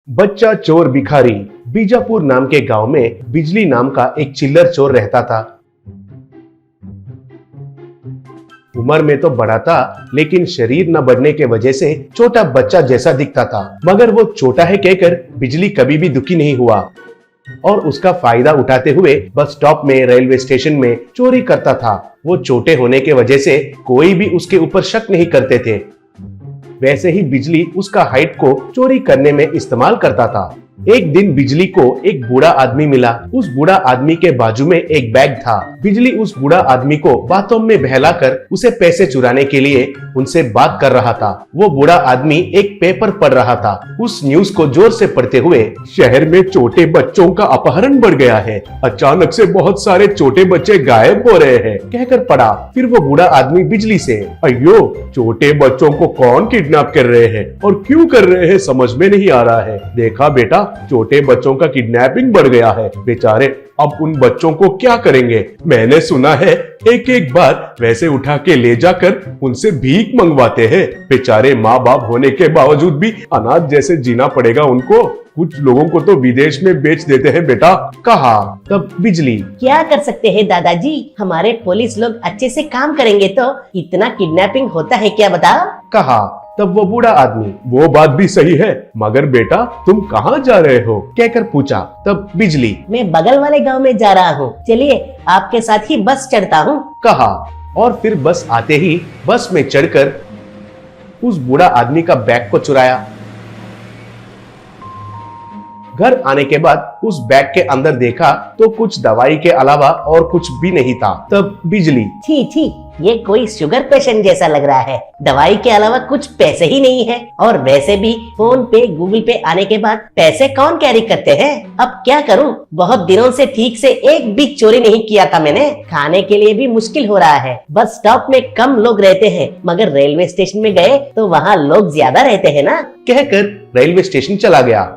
बच्चा चोर भिखारी। बीजापुर नाम के गांव में बिजली नाम का एक चिल्लर चोर रहता था। उम्र में तो बड़ा था, लेकिन शरीर न बढ़ने के वजह से छोटा बच्चा जैसा दिखता था। मगर वो छोटा है कहकर बिजली कभी भी दुखी नहीं हुआ और उसका फायदा उठाते हुए बस स्टॉप में, रेलवे स्टेशन में चोरी करता था। वो छोटे होने के वजह से कोई भी उसके ऊपर शक नहीं करते थे। वैसे ही बिजली उसका हाइट को चोरी करने में इस्तेमाल करता था। एक दिन बिजली को एक बूढ़ा आदमी मिला। उस बूढ़ा आदमी के बाजू में एक बैग था। बिजली उस बूढ़ा आदमी को बातों में बहलाकर उसे पैसे चुराने के लिए उनसे बात कर रहा था। वो बूढ़ा आदमी एक पेपर पढ़ रहा था। उस न्यूज को जोर से पढ़ते हुए, शहर में छोटे बच्चों का अपहरण बढ़ गया है, अचानक से बहुत सारे छोटे बच्चे गायब हो रहे हैं, कहकर पढ़ा। फिर वो बूढ़ा आदमी बिजली से, अयो छोटे बच्चों को कौन किडनैप कर रहे हैं और क्यों कर रहे हैं समझ में नहीं आ रहा है। देखा बेटा, छोटे बच्चों का किडनैपिंग बढ़ गया है, बेचारे अब उन बच्चों को क्या करेंगे। मैंने सुना है एक एक बार वैसे उठा के ले जाकर उनसे भीख मंगवाते हैं। बेचारे माँ बाप होने के बावजूद भी अनाथ जैसे जीना पड़ेगा उनको। कुछ लोगों को तो विदेश में बेच देते हैं बेटा, कहा। तब बिजली, क्या कर सकते हैं दादाजी, हमारे पुलिस लोग अच्छे से काम करेंगे तो इतना किडनैपिंग होता है क्या बताओ, कहा। तब वो बूढ़ा आदमी, वो बात भी सही है, मगर बेटा तुम कहाँ जा रहे हो, कहकर पूछा। तब बिजली, मैं बगल वाले गांव में जा रहा हूँ, चलिए आपके साथ ही बस चढ़ता हूँ, कहा। और फिर बस आते ही बस में चढ़कर उस बूढ़ा आदमी का बैग को चुराया। घर आने के बाद उस बैग के अंदर देखा तो कुछ दवाई के अलावा और कुछ भी नहीं था। तब बिजली, छी छी, ये कोई शुगर पेशेंट जैसा लग रहा है, दवाई के अलावा कुछ पैसे ही नहीं है। और वैसे भी फोन पे, गूगल पे आने के बाद पैसे कौन कैरी करते हैं। अब क्या करूं, बहुत दिनों से ठीक से एक भी चोरी नहीं किया था मैंने। खाने के लिए भी मुश्किल हो रहा है। बस स्टॉप में कम लोग रहते हैं, मगर रेलवे स्टेशन में गए तो वहाँ लोग ज्यादा रहते हैं ना, कहकर रेलवे स्टेशन चला गया।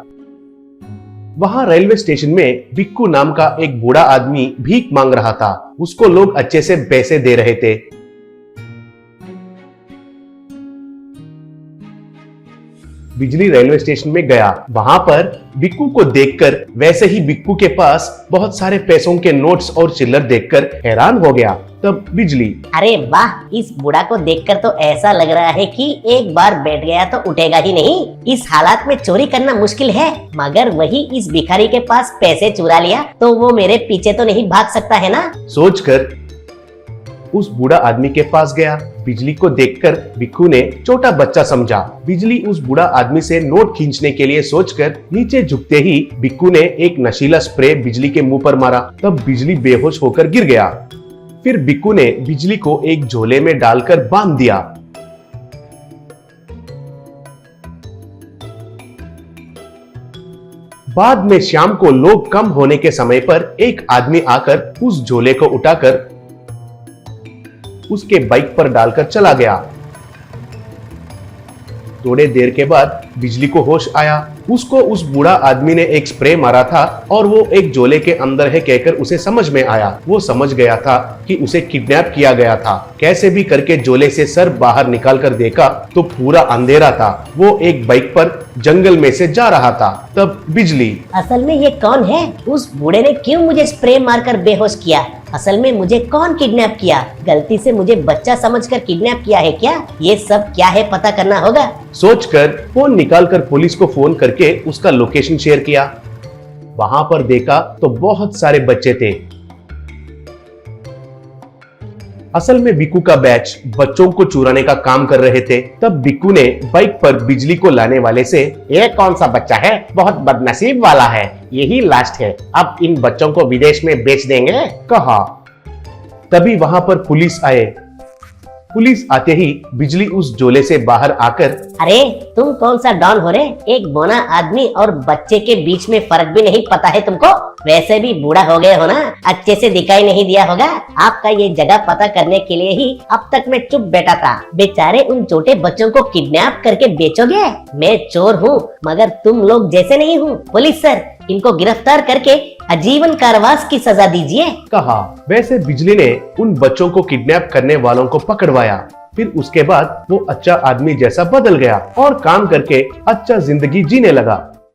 वहां रेलवे स्टेशन में बिक्कू नाम का एक बूढ़ा आदमी भीख मांग रहा था। उसको लोग अच्छे से पैसे दे रहे थे। बिजली रेलवे स्टेशन में गया। वहां पर बिक्कू को देखकर, वैसे ही बिक्कू के पास बहुत सारे पैसों के नोट्स और चिल्लर देखकर हैरान हो गया। तब बिजली, अरे वाह, इस बूढ़ा को देखकर तो ऐसा लग रहा है कि एक बार बैठ गया तो उठेगा ही नहीं। इस हालात में चोरी करना मुश्किल है, मगर वही इस भिखारी के पास पैसे चुरा लिया तो वो मेरे पीछे तो नहीं भाग सकता है ना, सोचकर उस बूढ़ा आदमी के पास गया। बिजली को देखकर बिक्कू ने छोटा बच्चा समझा। बिजली उस बूढ़ा आदमी से नोट खींचने के लिए सोचकर नीचे झुकते ही बिक्कू ने एक नशीला स्प्रे बिजली के मुंह पर मारा। तब बिजली बेहोश होकर गिर गया। फिर बिक्कू ने बिजली को एक झोले में डालकर बांध दिया। बाद में शाम को लोग कम होने के समय पर एक आदमी आकर उस झोले को उठाकर उसके बाइक पर डालकर चला गया। थोड़े देर के बाद बिजली को होश आया। उसको उस बूढ़ा आदमी ने एक स्प्रे मारा था और वो एक झोले के अंदर है कहकर उसे समझ में आया। वो समझ गया था कि उसे किडनैप किया गया था। कैसे भी करके झोले से सर बाहर निकाल कर देखा तो पूरा अंधेरा था। वो एक बाइक पर जंगल में से जा रहा था। तब बिजली, असल में ये कौन है, उस बूढ़े ने क्यों मुझे स्प्रे मारकर बेहोश किया, असल में मुझे कौन किडनैप किया, गलती से मुझे बच्चा समझकर किडनैप किया है क्या, ये सब क्या है पता करना होगा, सोचकर फोन निकालकर पुलिस को फोन करके उसका लोकेशन शेयर किया। वहां पर देखा तो बहुत सारे बच्चे थे। असल में बिक्कू का बैच बच्चों को चुराने का काम कर रहे थे। तब बिक्कू ने बाइक पर बिजली को लाने वाले से, ये कौन सा बच्चा है, बहुत बदनसीब वाला है, यही लास्ट है, अब इन बच्चों को विदेश में बेच देंगे, कहा। तभी वहां पर पुलिस आए। पुलिस आते ही बिजली उस झोले से बाहर आकर, अरे तुम कौन सा डॉन हो रे, एक बोना आदमी और बच्चे के बीच में फर्क भी नहीं पता है तुमको, वैसे भी बूढ़ा हो गए हो ना, अच्छे से दिखाई नहीं दिया होगा। आपका ये जगह पता करने के लिए ही अब तक मैं चुप बैठा था। बेचारे उन छोटे बच्चों को किडनैप करके बेचोगे, मैं चोर हूँ मगर तुम लोग जैसे नहीं हूँ। पुलिस सर, इनको गिरफ्तार करके आजीवन कारावास की सजा दीजिए, कहा। वैसे बिजली ने उन बच्चों को किडनैप करने वालों को पकड़वाया। फिर उसके बाद वो अच्छा आदमी जैसा बदल गया और काम करके अच्छा जिंदगी जीने लगा।